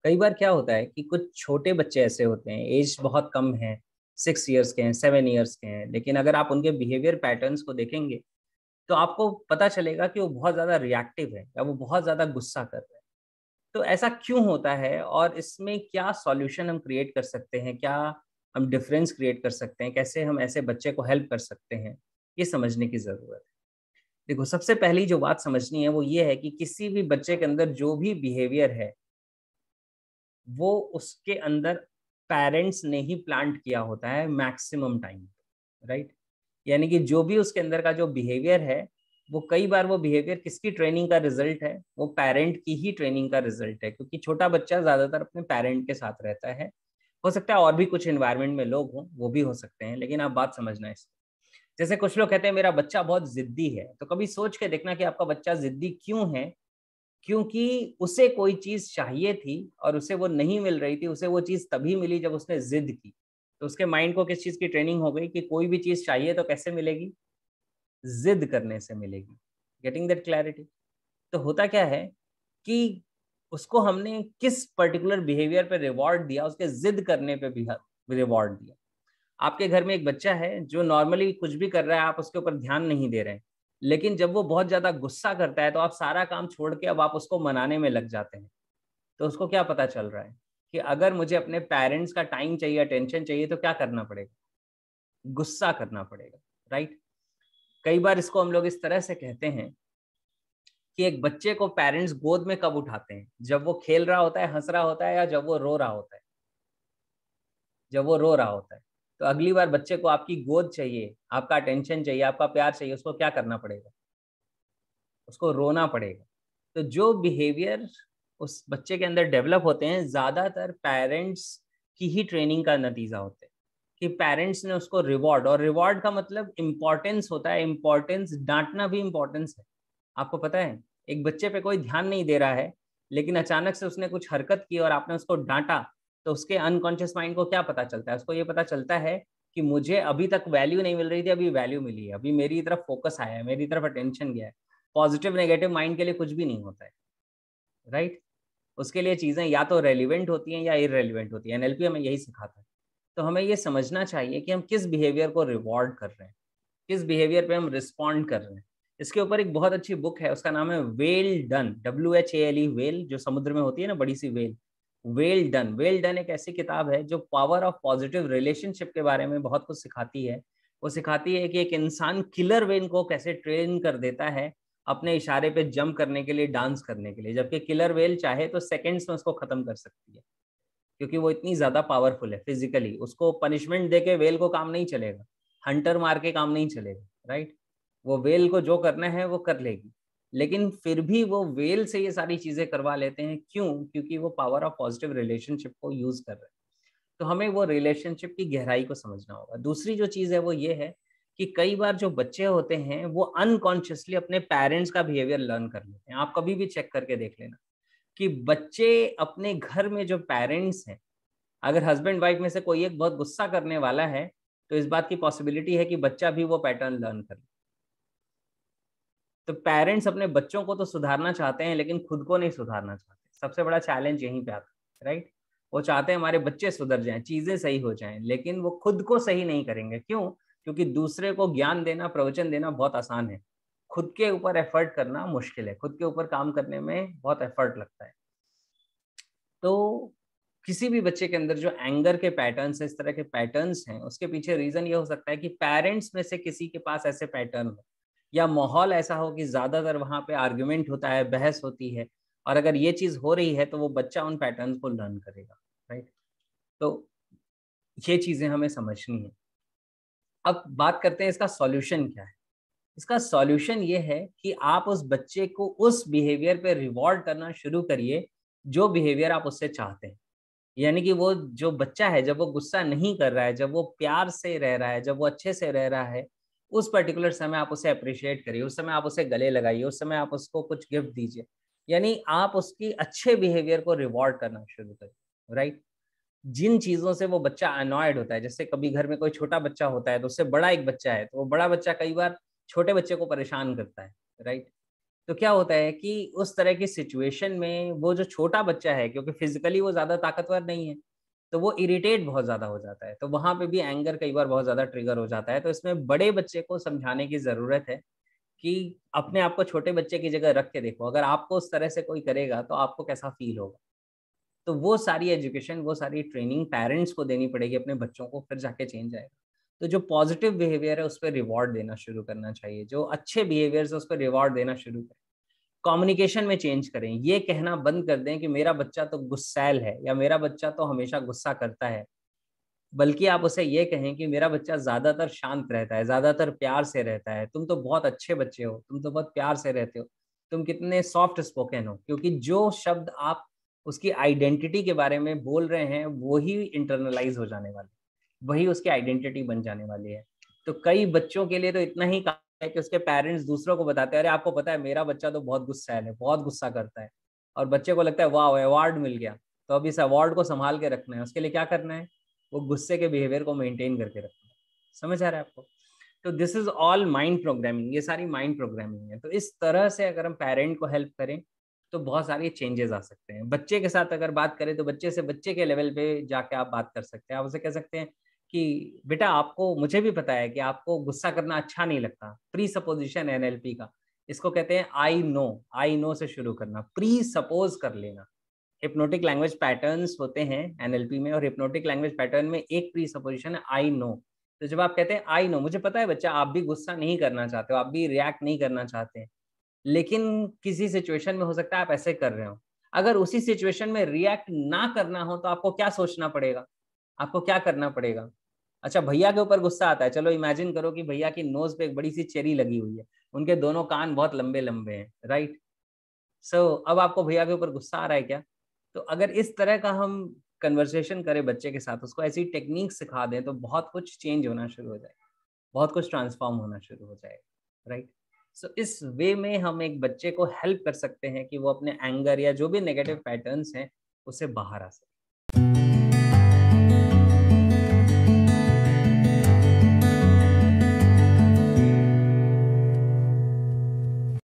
कई बार क्या होता है कि कुछ छोटे बच्चे ऐसे होते हैं, एज बहुत कम है, 6 ईयर्स के हैं, 7 ईयर्स के हैं, लेकिन अगर आप उनके बिहेवियर पैटर्न्स को देखेंगे तो आपको पता चलेगा कि वो बहुत ज्यादा रिएक्टिव है या वो बहुत ज्यादा गुस्सा कर रहे हैं। तो ऐसा क्यों होता है और इसमें क्या सॉल्यूशन हम क्रिएट कर सकते हैं, क्या हम डिफरेंस क्रिएट कर सकते हैं, कैसे हम ऐसे बच्चे को हेल्प कर सकते हैं, ये समझने की जरूरत है। देखो, सबसे पहली जो बात समझनी है वो ये है कि किसी भी बच्चे के अंदर जो भी बिहेवियर है वो उसके अंदर पेरेंट्स ने ही प्लांट किया होता है मैक्सिमम टाइम, राइट। यानी कि जो भी उसके अंदर का जो बिहेवियर है, वो कई बार वो बिहेवियर किसकी ट्रेनिंग का रिजल्ट है, वो पेरेंट की ही ट्रेनिंग का रिजल्ट है, क्योंकि छोटा बच्चा ज्यादातर अपने पेरेंट के साथ रहता है। हो सकता है और भी कुछ एनवायरनमेंट में लोग हों, वो भी हो सकते हैं, लेकिन आप बात समझना इसको। जैसे कुछ लोग कहते हैं मेरा बच्चा बहुत जिद्दी है, तो कभी सोच के देखना कि आपका बच्चा जिद्दी क्यों है। क्योंकि उसे कोई चीज चाहिए थी और उसे वो नहीं मिल रही थी, उसे वो चीज तभी मिली जब उसने जिद की। तो उसके माइंड को किस चीज की ट्रेनिंग हो गई कि कोई भी चीज चाहिए तो कैसे मिलेगी, जिद करने से मिलेगी। Getting that clarity. तो होता क्या है कि उसको हमने किस पर्टिकुलर बिहेवियर पे रिवॉर्ड दिया, उसके जिद करने पे भी रिवॉर्ड दिया। आपके घर में एक बच्चा है जो नॉर्मली कुछ भी कर रहा है, आप उसके ऊपर ध्यान नहीं दे रहे हैं, लेकिन जब वो बहुत ज्यादा गुस्सा करता है तो आप सारा काम छोड़ के अब आप उसको मनाने में लग जाते हैं। तो उसको क्या पता चल रहा है कि अगर मुझे अपने पेरेंट्स का टाइम चाहिए, अटेंशन चाहिए, तो क्या करना पड़ेगा, गुस्सा करना पड़ेगा, राइट। कई बार इसको हम लोग इस तरह से कहते हैं कि एक बच्चे को पेरेंट्स गोद में कब उठाते हैं, जब वो खेल रहा होता है, हंस रहा होता है, या जब वो रो रहा होता है। जब वो रो रहा होता है। तो अगली बार बच्चे को आपकी गोद चाहिए, आपका अटेंशन चाहिए, आपका प्यार चाहिए, उसको क्या करना पड़ेगा, उसको रोना पड़ेगा। तो जो बिहेवियर उस बच्चे के अंदर डेवलप होते हैं, ज्यादातर पेरेंट्स की ही ट्रेनिंग का नतीजा होते हैं, कि पेरेंट्स ने उसको रिवॉर्ड, और रिवॉर्ड का मतलब इंपॉर्टेंस होता है, इंपॉर्टेंस, डांटना भी इंपॉर्टेंस है। आपको पता है, एक बच्चे पे कोई ध्यान नहीं दे रहा है, लेकिन अचानक से उसने कुछ हरकत की और आपने उसको डांटा, तो उसके अनकॉन्शियस माइंड को क्या पता चलता है, उसको ये पता चलता है कि मुझे अभी तक वैल्यू नहीं मिल रही थी, अभी वैल्यू मिली है, अभी मेरी तरफ फोकस आया है, मेरी तरफ अटेंशन गया है। पॉजिटिव नेगेटिव माइंड के लिए कुछ भी नहीं होता है, राइट। उसके लिए चीजें या तो रेलिवेंट होती हैं या इरेलीवेंट होती है। एनएलपी हमें यही सिखाता है। तो हमें ये समझना चाहिए कि हम किस बिहेवियर को रिवॉर्ड कर रहे हैं, किस बिहेवियर पे हम रिस्पॉन्ड कर रहे हैं। इसके ऊपर एक बहुत अच्छी बुक है, उसका नाम है वेल डन, WHALE, वेल जो समुद्र में होती है ना, बड़ी सी whale. Well done, well done एक ऐसी किताब है जो पावर ऑफ पॉजिटिव रिलेशनशिप के बारे में बहुत कुछ सिखाती है। वो सिखाती है कि एक इंसान किलर वेल को कैसे ट्रेन कर देता है अपने इशारे पे जंप करने के लिए, डांस करने के लिए, जबकि किलर वेल चाहे तो सेकंड्स में उसको खत्म कर सकती है, क्योंकि वो इतनी ज्यादा पावरफुल है फिजिकली। उसको पनिशमेंट देके वेल को काम नहीं चलेगा, हंटर मार के काम नहीं चलेगा, राइट। वो वेल को जो करना है वो कर लेगी, लेकिन फिर भी वो वेल से ये सारी चीजें करवा लेते हैं, क्यों? क्योंकि वो पावर ऑफ पॉजिटिव रिलेशनशिप को यूज कर रहे हैं। तो हमें वो रिलेशनशिप की गहराई को समझना होगा। दूसरी जो चीज है वो ये है कि कई बार जो बच्चे होते हैं वो अनकॉन्शियसली अपने पेरेंट्स का बिहेवियर लर्न कर लेते हैं। आप कभी भी चेक करके देख लेना कि बच्चे अपने घर में जो पेरेंट्स हैं, अगर हस्बैंड वाइफ में से कोई एक बहुत गुस्सा करने वाला है, तो इस बात की पॉसिबिलिटी है कि बच्चा भी वो पैटर्न लर्न करे। तो पेरेंट्स अपने बच्चों को तो सुधारना चाहते हैं, लेकिन खुद को नहीं सुधारना चाहते। सबसे बड़ा चैलेंज यहीं पे आता है, राइट। वो चाहते हैं हमारे बच्चे सुधर जाएं, चीजें सही हो जाएं, लेकिन वो खुद को सही नहीं करेंगे। क्यों? क्योंकि दूसरे को ज्ञान देना, प्रवचन देना बहुत आसान है, खुद के ऊपर एफर्ट करना मुश्किल है। खुद के ऊपर काम करने में बहुत एफर्ट लगता है। तो किसी भी बच्चे के अंदर जो एंगर के पैटर्न्स है, इस तरह के पैटर्न्स हैं, उसके पीछे रीजन ये हो सकता है कि पेरेंट्स में से किसी के पास ऐसे पैटर्न हो, या माहौल ऐसा हो कि ज्यादातर वहां पे आर्ग्यूमेंट होता है, बहस होती है, और अगर ये चीज हो रही है तो वो बच्चा उन पैटर्न्स को लर्न करेगा, राइट। तो ये चीजें हमें समझनी है। अब बात करते हैं इसका सॉल्यूशन क्या है। इसका सॉल्यूशन ये है कि आप उस बच्चे को उस बिहेवियर पे रिवॉर्ड करना शुरू करिए जो बिहेवियर आप उससे चाहते हैं। यानी कि वो जो बच्चा है, जब वो गुस्सा नहीं कर रहा है, जब वो प्यार से रह रहा है, जब वो अच्छे से रह रहा है, उस पर्टिकुलर समय आप उसे अप्रिशिएट करिए, उस समय आप उसे गले लगाइए, उस समय आप उसको कुछ गिफ्ट दीजिए। यानी आप उसकी अच्छे बिहेवियर को रिवॉर्ड करना शुरू करिए, राइट। जिन चीजों से वो बच्चा अनॉयड होता है, जैसे कभी घर में कोई छोटा बच्चा होता है तो उससे बड़ा एक बच्चा है, तो वो बड़ा बच्चा कई बार छोटे बच्चे को परेशान करता है, राइट। तो क्या होता है कि उस तरह की सिचुएशन में वो जो छोटा बच्चा है, क्योंकि फिजिकली वो ज़्यादा ताकतवर नहीं है, तो वो इरिटेट बहुत ज़्यादा हो जाता है। तो वहाँ पे भी एंगर कई बार बहुत ज़्यादा ट्रिगर हो जाता है। तो इसमें बड़े बच्चे को समझाने की ज़रूरत है कि अपने आप को छोटे बच्चे की जगह रख के देखो। अगर आपको उस तरह से कोई करेगा तो आपको कैसा फ़ील होगा? तो वो सारी एजुकेशन, वो सारी ट्रेनिंग पेरेंट्स को देनी पड़ेगी अपने बच्चों को, फिर जाके चेंज आएगा। तो जो पॉजिटिव बिहेवियर है उस पे रिवॉर्ड देना शुरू करना चाहिए। जो अच्छे बिहेवियर्स है उस पे रिवॉर्ड देना शुरू करें। कम्युनिकेशन में चेंज करें। ये कहना बंद कर दें कि मेरा बच्चा तो गुस्सैल है या मेरा बच्चा तो हमेशा गुस्सा करता है। बल्कि आप उसे ये कहें कि मेरा बच्चा ज़्यादातर शांत रहता है, ज़्यादातर प्यार से रहता है। तुम तो बहुत अच्छे बच्चे हो, तुम तो बहुत प्यार से रहते हो, तुम कितने सॉफ्ट स्पोकन हो। क्योंकि जो शब्द आप उसकी आइडेंटिटी के बारे में बोल रहे हैं, वो ही इंटरनलाइज़ हो जाने वाले, वही उसकी आइडेंटिटी बन जाने वाली है। तो कई बच्चों के लिए तो इतना ही काफ़ी है कि उसके पेरेंट्स दूसरों को बताते हैं, अरे आपको पता है मेरा बच्चा तो बहुत गुस्सैल है, बहुत गुस्सा करता है। और बच्चे को लगता है वाह! अवार्ड मिल गया। तो अब इस अवार्ड को सँभाल के रखना है, उसके लिए क्या करना है? वो गुस्से के बिहेवियर को मेंटेन करके रखना है। समझ आ रहा है आपको? तो this is all mind programming, ये सारी माइंड प्रोग्रामिंग है। तो इस तरह से अगर हम पेरेंट को हेल्प करें, तो बहुत सारे चेंजेज़ आ सकते हैं। बच्चे के साथ अगर बात करें, तो बच्चे से बच्चे के लेवल पे जाके आप बात कर सकते हैं। आप उसे कह सकते हैं कि बेटा आपको, मुझे भी पता है कि आपको गुस्सा करना अच्छा नहीं लगता। प्री-सपोज़िशन एनएलपी का, इसको कहते हैं आई नो से शुरू करना, प्री-सपोज़ कर लेना। हिप्नोटिक लैंग्वेज पैटर्न्स होते हैं एनएलपी में, और हिप्नोटिक लैंग्वेज पैटर्न में एक प्रीसपोजिशन है आई नो। तो जब आप कहते हैं आई नो, मुझे पता है बच्चा आप भी गुस्सा नहीं करना चाहते हो, आप भी रिएक्ट नहीं करना चाहते हैं, लेकिन किसी सिचुएशन में हो सकता है आप ऐसे कर रहे हो। अगर उसी सिचुएशन में रिएक्ट ना करना हो तो आपको क्या सोचना पड़ेगा? आपको क्या करना पड़ेगा? अच्छा, भैया के ऊपर गुस्सा आता है, चलो इमेजिन करो कि भैया की नोज़ पे एक बड़ी-सी चेरी लगी हुई है, उनके दोनों कान बहुत लंबे-लंबे हैं, राइट? अब आपको भैया के ऊपर गुस्सा आ रहा है क्या? तो अगर इस तरह का हम कन्वर्सेशन करें बच्चे के साथ, उसको ऐसी टेक्नीक सिखा दें, तो बहुत कुछ चेंज होना शुरू हो जाएगा, बहुत कुछ ट्रांसफ़ॉर्म होना शुरू हो जाएगा, राइट? सो इस वे में हम एक बच्चे को हेल्प कर सकते हैं कि वो अपने एंगर या जो भी नेगेटिव पैटर्न्स हैं, उससे बाहर आ सके।